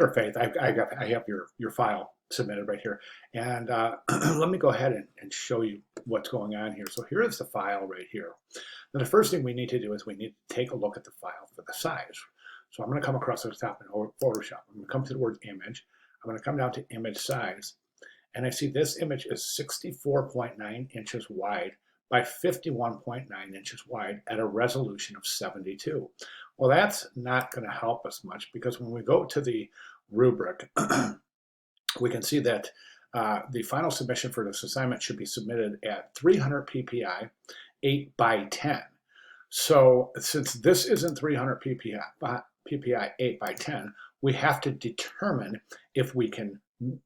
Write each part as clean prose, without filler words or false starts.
Sure, Faith. I have your file submitted right here, and let me go ahead and show you what's going on here. So here is the file right here. Now, the first thing we need to do is we need to take a look at the file for the size. So I'm going to come across the top in Photoshop. I'm going to come to the word image. I'm going to come down to image size, and I see this image is 64.9 inches wide by 51.9 inches wide at a resolution of 72. Well, that's not going to help us much because when we go to the rubric, we can see that the final submission for this assignment should be submitted at 300 ppi, 8 by 10. So since this isn't 300 ppi 8 by 10, we have to determine if we can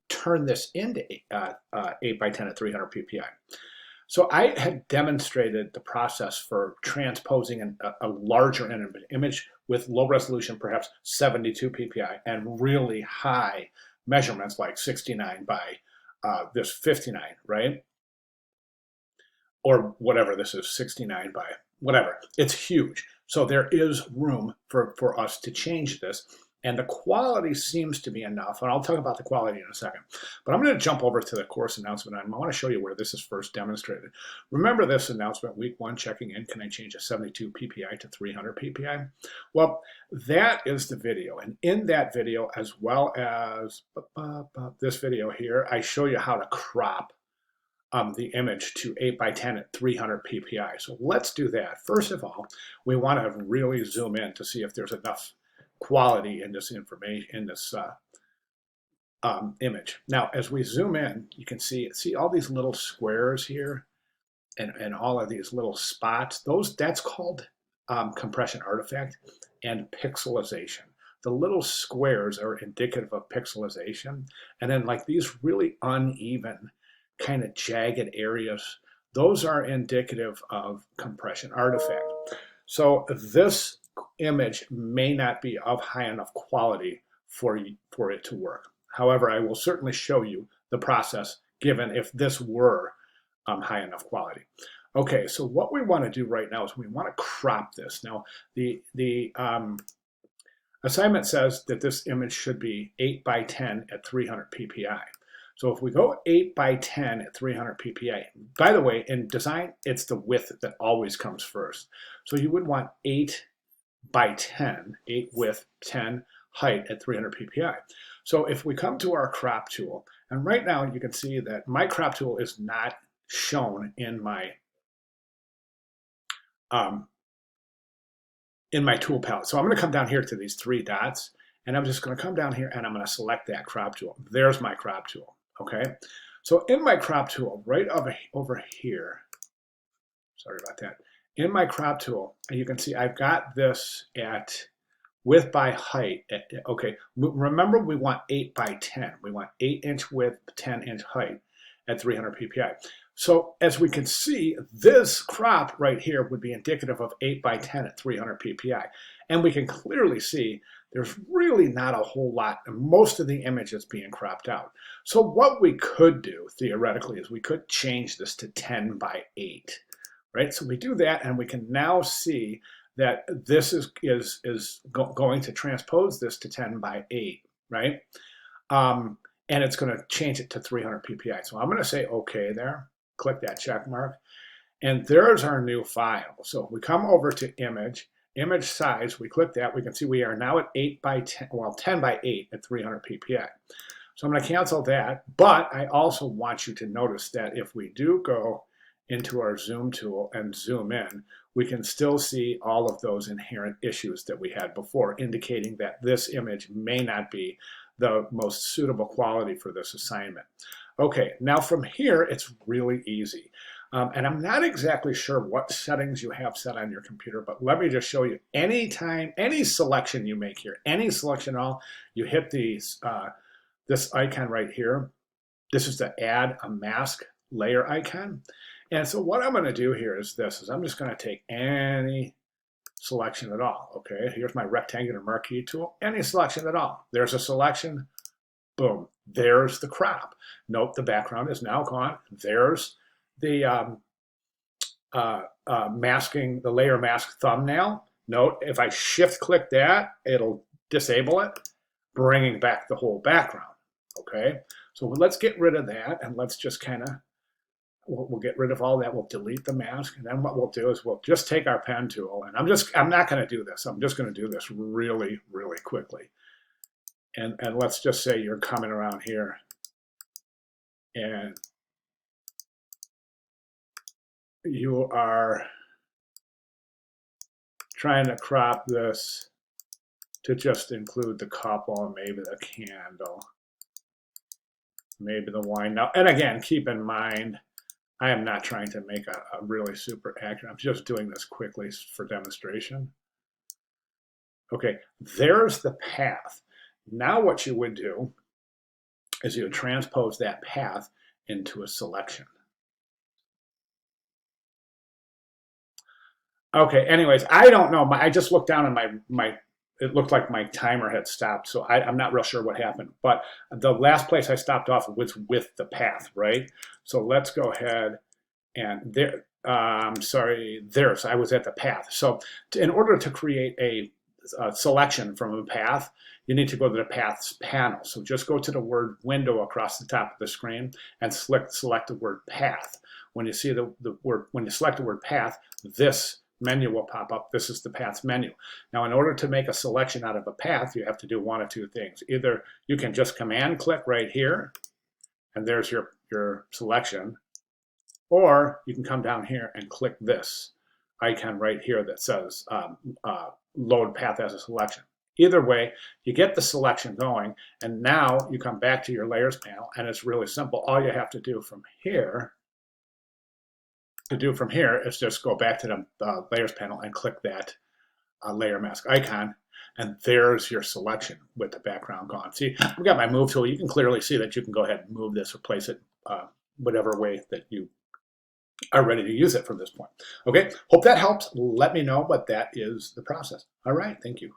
turn this into 8 by 10 at 300 ppi. So I had demonstrated the process for transposing a larger image with low resolution, perhaps 72 ppi, and really high measurements like 69 by this 59, right? Or whatever this is, 69 by whatever. It's huge. So there is room for us to change this. And the quality seems to be enough, and I'll talk about the quality in a second. But I'm going to jump over to the course announcement, and I want to show you where this is first demonstrated. Remember this announcement, week 1, checking in, can I change a 72 ppi to 300 ppi? Well, that is the video, and in that video, as well as this video here, I show you how to crop the image to 8 by 10 at 300 ppi. So let's do that. First of all, we want to really zoom in to see if there's enough quality in this information, in this image. Now, as we zoom in, you can see all these little squares here and all of these little spots. That's called compression artifact and pixelization. The little squares are indicative of pixelization. And then like these really uneven kind of jagged areas, those are indicative of compression artifact. So this image may not be of high enough quality for it to work. However, I will certainly show you the process given if this were high enough quality. Okay, so what we want to do right now is we want to crop this. Now, the assignment says that this image should be 8 by 10 at 300 ppi. So if we go 8 by 10 at 300 ppi, by the way, in design, it's the width that always comes first. So you would want 8 by 10, 8 width, 10 height at 300 ppi. So if we come to our crop tool, and right now you can see that my crop tool is not shown in my tool palette. So I'm going to come down here to these 3 dots, and I'm just going to come down here and I'm going to select that crop tool. There's my crop tool. Okay. So in my crop tool, right over here, sorry about that. In my crop tool, you can see I've got this at width by height. Okay, remember we want 8 by 10. We want 8-inch width, 10-inch height at 300 ppi. So as we can see, this crop right here would be indicative of 8 by 10 at 300 ppi. And we can clearly see there's really not a whole lot, and most of the image is being cropped out. So what we could do, theoretically, is we could change this to 10 by 8. Right, so we do that, and we can now see that this is going to transpose this to 10 by 8, right? And it's going to change it to 300 ppi. So I'm going to say OK there, click that check mark, and there's our new file. So if we come over to image size, we click that, we can see we are now at 8 by 10, well, 10 by 8 at 300 ppi. So I'm going to cancel that, but I also want you to notice that if we do go into our zoom tool and zoom in, we can still see all of those inherent issues that we had before, indicating that this image may not be the most suitable quality for this assignment. Okay, now from here, it's really easy. And I'm not exactly sure what settings you have set on your computer, but let me just show you. Anytime, any selection you make here, any selection at all, you hit these, this icon right here. This is the add a mask layer icon. And so what I'm going to do here is I'm just going to take any selection at all. Okay, here's my rectangular marquee tool, any selection at all. There's a selection, boom, there's the crop. Note the background is now gone. There's the masking, the layer mask thumbnail. Note if I shift click that, it'll disable it. bringing back the whole background, okay? So let's get rid of that, and let's just kind of, we'll get rid of all that. We'll delete the mask, and then what we'll do is we'll just take our pen tool, and I'm not going to do this. I'm just going to do this really, really quickly. And let's just say you're coming around here, and you are trying to crop this to just include the couple and maybe the candle, maybe the wine. Now, and again, keep in mind, I am not trying to make a really super accurate. I'm just doing this quickly for demonstration. Okay, there's the path. Now what you would do is you would transpose that path into a selection. Okay, anyways, I don't know. I just looked down and it looked like my timer had stopped, so I'm not real sure what happened. But the last place I stopped off was with the path, right? So let's go ahead and there, so I was at the path. So in order to create a selection from a path, you need to go to the paths panel. So just go to the word window across the top of the screen and select the word path. When you see when you select the word path, this menu will pop up. This is the paths menu. Now, in order to make a selection out of a path, you have to do one of two things. Either you can just command click right here, and there's your selection, or you can come down here and click this icon right here that says load path as a selection. Either way, you get the selection going, and now you come back to your layers panel, and it's really simple. All you have to do from here is just go back to the layers panel and click that layer mask icon, and there's your selection with the background gone. See, we got my move tool. You can clearly see that you can go ahead and move this or place it whatever way that you are ready to use it from this point. Okay, hope that helps. Let me know, but that is the process. All right, thank you.